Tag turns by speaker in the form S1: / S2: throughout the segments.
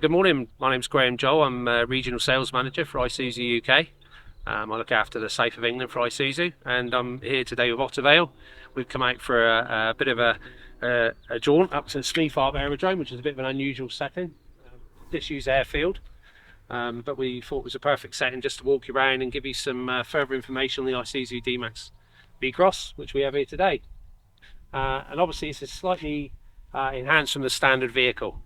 S1: Good morning, my name's Joll. I'm Regional Sales Manager for Isuzu UK. I look after the south of England for Isuzu, and I'm here today with Ottervale. We've come out for a bit of a jaunt up to Sleaford Aerodrome, which is a bit of an unusual setting, disused airfield. But we thought it was a perfect setting just to walk you around and give you some further information on the Isuzu D-Max V-Cross, which we have here today. And obviously it's slightly enhanced from the standard vehicle.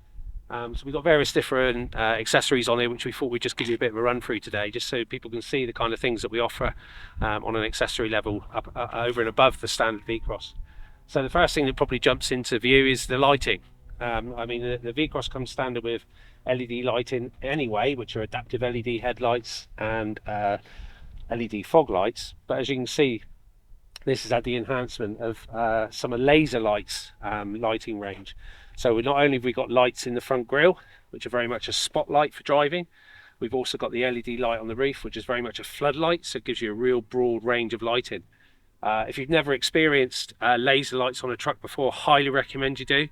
S1: So we've got various different accessories on here, which we thought we'd just give you a bit of a run through today, just so people can see the kind of things that we offer on an accessory level over and above the standard V-Cross. So the first thing that probably jumps into view is the lighting. The V-Cross comes standard with LED lighting anyway, which are adaptive LED headlights and LED fog lights. But as you can see, this has had the enhancement of some laser lights lighting range. So not only have we got lights in the front grille, which are very much a spotlight for driving, we've also got the LED light on the roof, which is very much a floodlight, so it gives you a real broad range of lighting. If you've never experienced laser lights on a truck before, highly recommend you do.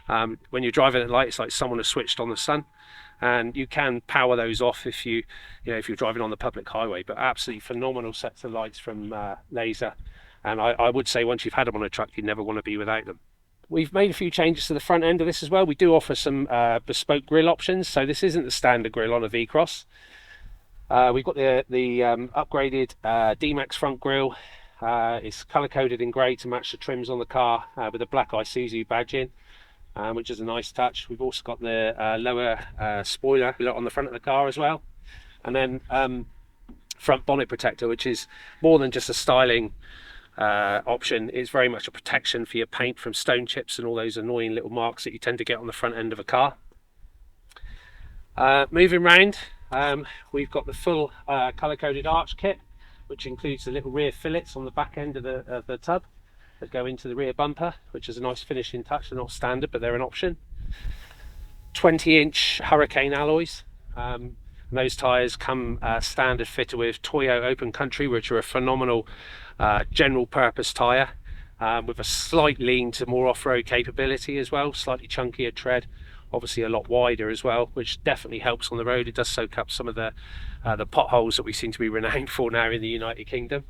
S1: When you're driving at night, it's like someone has switched on the sun, and you can power those off if you're driving on the public highway. But absolutely phenomenal sets of lights from Laser, and I would say once you've had them on a truck, you never want to be without them. We've made a few changes to the front end of this as well. We do offer some bespoke grille options, so this isn't the standard grille on a V-Cross. We've got the upgraded D-Max front grille. It's colour coded in grey to match the trims on the car with a black Isuzu badge in, which is a nice touch. We've also got the lower spoiler on the front of the car as well, and then front bonnet protector, which is more than just a styling option. Is very much a protection for your paint from stone chips and all those annoying little marks that you tend to get on the front end of a car. Moving round, we've got the full colour-coded arch kit, which includes the little rear fillets on the back end of the tub that go into the rear bumper, which is a nice finishing touch. They're not standard, but they're an option. 20-inch Hurricane alloys. And those tyres come standard fitted with Toyo Open Country, which are a phenomenal general purpose tyre with a slight lean to more off-road capability as well, slightly chunkier tread, obviously a lot wider as well, which definitely helps on the road. It does soak up some of the potholes that we seem to be renowned for now in the United Kingdom.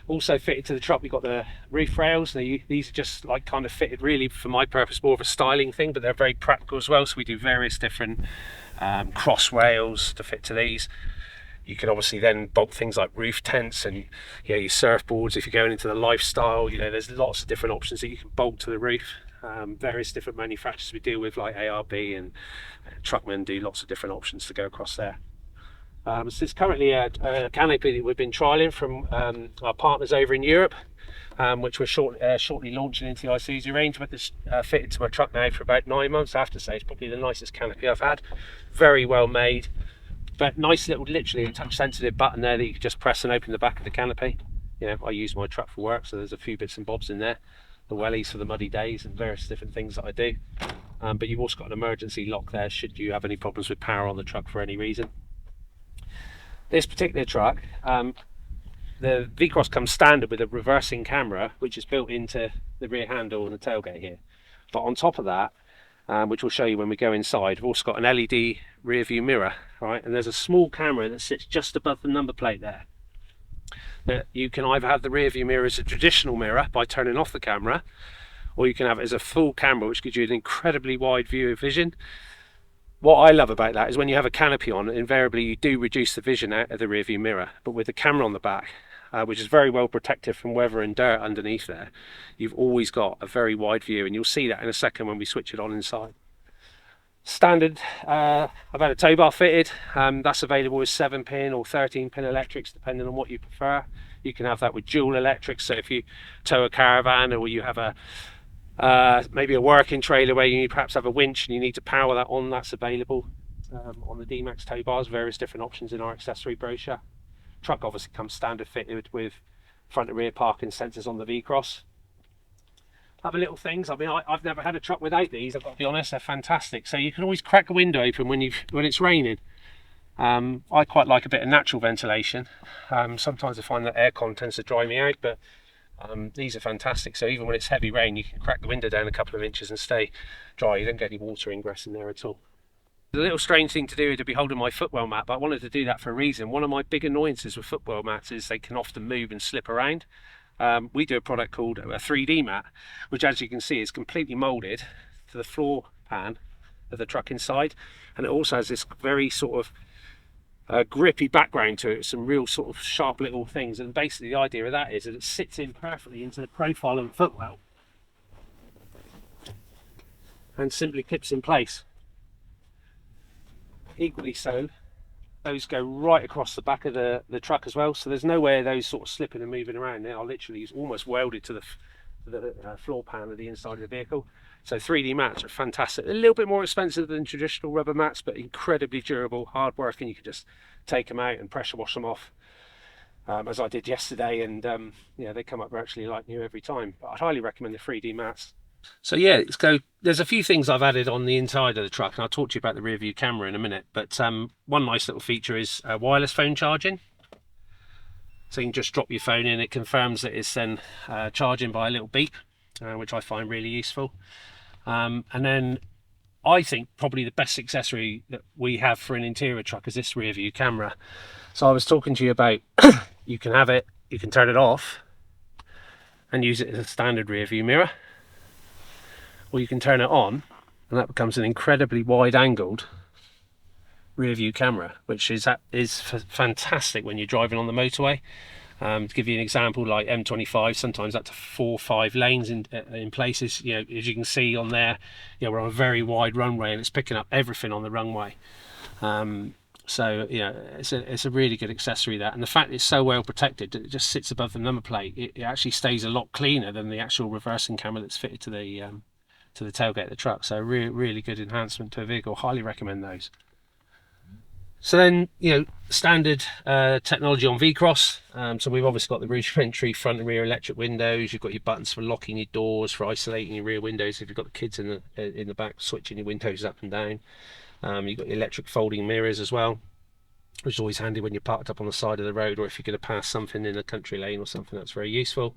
S1: Also fitted to the truck, we've got the roof rails. These are just like kind of fitted really for my purpose, more of a styling thing, but they're very practical as well. So we do various different cross rails to fit to these. You can obviously then bolt things like roof tents and your surfboards if you're going into the lifestyle. There's lots of different options that you can bolt to the roof. Various different manufacturers we deal with, like ARB and Truckman, do lots of different options to go across there. So it's currently a canopy that we've been trialling from our partners over in Europe, which we're shortly launching into the Isuzu range. But this fitted to my truck now for about 9 months. I have to say, it's probably the nicest canopy I've had. Very well made, but nice little, literally a touch sensitive button there that you can just press and open the back of the canopy. I use my truck for work, so there's a few bits and bobs in there, the wellies for the muddy days and various different things that I do. But you've also got an emergency lock there should you have any problems with power on the truck for any reason. This particular truck, the V-Cross comes standard with a reversing camera, which is built into the rear handle and the tailgate here. But on top of that, which we'll show you when we go inside, we've also got an LED rear view mirror, right? And there's a small camera that sits just above the number plate there. Now, you can either have the rear view mirror as a traditional mirror by turning off the camera, or you can have it as a full camera, which gives you an incredibly wide view of vision. What I love about that is when you have a canopy on, invariably you do reduce the vision out of the rear view mirror, but with the camera on the back, which is very well protected from weather and dirt underneath there, you've always got a very wide view, and you'll see that in a second when we switch it on inside. Standard, I've had a tow bar fitted. That's available with 7-pin or 13-pin electrics, depending on what you prefer. You can have that with dual electrics, so if you tow a caravan or you have maybe a working trailer where you perhaps have a winch and you need to power that on, that's available on the D-Max tow bars. Various different options in our accessory brochure. Truck obviously comes standard fitted with front and rear parking sensors on the V-Cross. Other little things, I've never had a truck without these, I've got to be honest. They're fantastic. So you can always crack a window open when it's raining. I quite like a bit of natural ventilation. Sometimes I find that aircon tends to dry me out, but these are fantastic. So even when it's heavy rain, you can crack the window down a couple of inches and stay dry. You don't get any water ingress in there at all. A little strange thing to do to be holding my footwell mat, but I wanted to do that for a reason. One of my big annoyances with footwell mats is they can often move and slip around. We do a product called a 3D mat, which, as you can see, is completely molded to the floor pan of the truck inside, and it also has this very sort of grippy background to it, some real sort of sharp little things. And basically the idea of that is that it sits in perfectly into the profile of the footwell and simply clips in place. Equally so, those go right across the back of the truck as well, so there's no way those sort of slipping and moving around. They are literally almost welded to the floor pan of the inside of the vehicle. So 3D mats are fantastic. A little bit more expensive than traditional rubber mats, but incredibly durable, hard work, and you can just take them out and pressure wash them off, as I did yesterday, and yeah, they come up virtually like new every time. But I'd highly recommend the 3D mats. So yeah, let's go. There's a few things I've added on the inside of the truck, and I'll talk to you about the rear view camera in a minute. But one nice little feature is wireless phone charging. So you can just drop your phone in, it confirms that it's then charging by a little beep, which I find really useful. And then I think probably the best accessory that we have for an interior truck is this rear view camera. So I was talking to you about you can have it, you can turn it off and use it as a standard rear view mirror, or you can turn it on and that becomes an incredibly wide angled rear view camera, which is fantastic when you're driving on the motorway. To give you an example, like M25, sometimes up to 4 or 5 lanes in places. You know, as you can see on there, you know, we're on a very wide runway and it's picking up everything on the runway. So yeah, it's a really good accessory, that, and the fact it's so well protected that it just sits above the number plate, it actually stays a lot cleaner than the actual reversing camera that's fitted to the tailgate of the truck. So really good enhancement to a vehicle. Highly recommend those. So then, you know, standard technology on V-Cross. So we've obviously got the rudimentary front and rear electric windows. You've got your buttons for locking your doors, for isolating your rear windows if you've got the kids in the back, switching your windows up and down. You've got your electric folding mirrors as well, which is always handy when you're parked up on the side of the road, or if you're going to pass something in a country lane or something. That's very useful.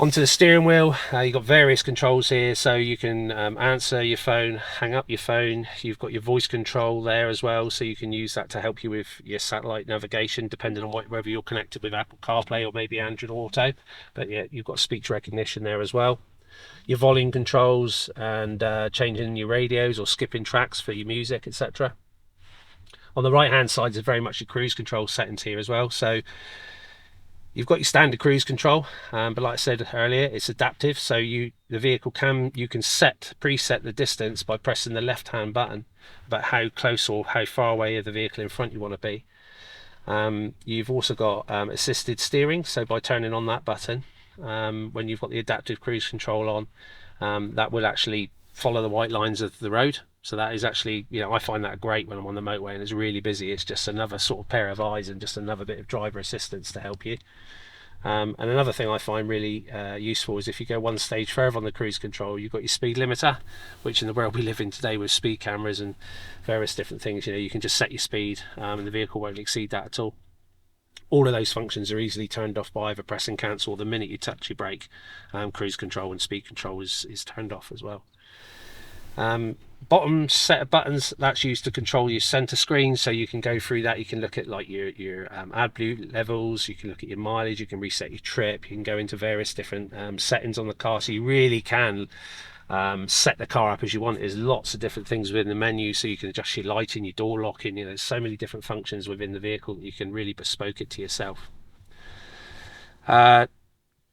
S1: Onto the steering wheel, you've got various controls here, so you can answer your phone, hang up your phone. You've got your voice control there as well, so you can use that to help you with your satellite navigation, depending on whether you're connected with Apple CarPlay or maybe Android Auto. But yeah, you've got speech recognition there as well. Your volume controls and changing your radios or skipping tracks for your music, etc. On the right hand side is very much your cruise control settings here as well. So you've got your standard cruise control, but like I said earlier, it's adaptive. So you can preset the distance by pressing the left hand button about how close or how far away of the vehicle in front you want to be. You've also got assisted steering, so by turning on that button, when you've got the adaptive cruise control on, that will actually follow the white lines of the road. So that is actually, you know, I find that great when I'm on the motorway and it's really busy. It's just another sort of pair of eyes and just another bit of driver assistance to help you. And another thing I find really useful is if you go one stage further on the cruise control, you've got your speed limiter, which in the world we live in today with speed cameras and various different things, you know, you can just set your speed and the vehicle won't exceed that at all. All of those functions are easily turned off by either pressing cancel, or the minute you touch your brake, cruise control and speed control is turned off as well. Bottom set of buttons, that's used to control your center screen, so you can go through that. You can look at like your AdBlue levels, you can look at your mileage, you can reset your trip, you can go into various different settings on the car, so you really can set the car up as you want. There's lots of different things within the menu, so you can adjust your lighting, your door locking, you know, there's so many different functions within the vehicle that you can really bespoke it to yourself.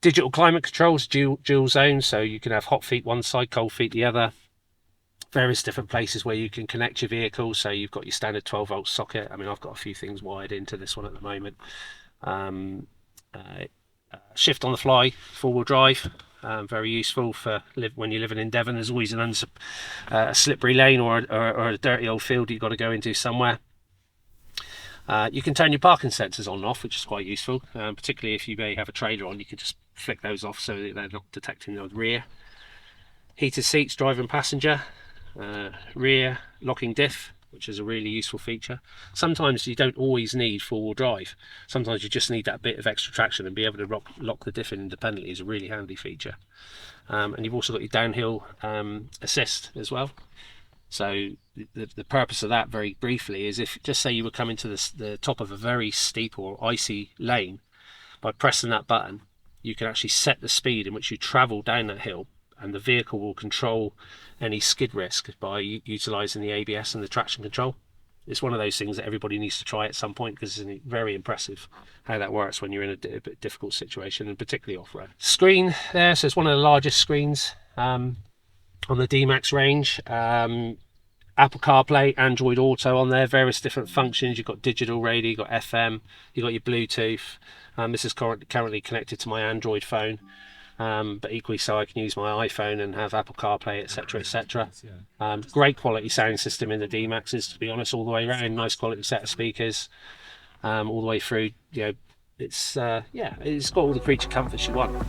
S1: Digital climate controls, dual zone, so you can have hot feet one side, cold feet the other. Various different places where you can connect your vehicle, so you've got your standard 12-volt socket. I mean, I've got a few things wired into this one at the moment. Shift on the fly, four-wheel drive, very useful for when you're living in Devon. There's always a slippery lane or a dirty old field you've got to go into somewhere. You can turn your parking sensors on and off, which is quite useful, particularly if you may have a trailer on. You can just flick those off so that they're not detecting the rear. Heated seats, driver and passenger. Rear locking diff, which is a really useful feature. Sometimes you don't always need four-wheel drive. Sometimes you just need that bit of extra traction, and be able to lock the diff in independently is a really handy feature. And you've also got your downhill assist as well. So the purpose of that, very briefly, is if just say you were coming to the top of a very steep or icy lane, by pressing that button, you can actually set the speed in which you travel down that hill, and the vehicle will control any skid risk by utilising the ABS and the traction control. It's one of those things that everybody needs to try at some point, because it's very impressive how that works when you're in a bit difficult situation, and particularly off-road. Screen there, so it's one of the largest screens on the D-Max range. Apple CarPlay, Android Auto on there, various different functions. You've got digital radio, you've got FM, you've got your Bluetooth. This is currently connected to my Android phone, but equally so I can use my iPhone and have Apple CarPlay, etc, etc. Great quality sound system in the D-Maxes, to be honest, all the way around. Nice quality set of speakers all the way through. You know, it's got all the creature comforts you want.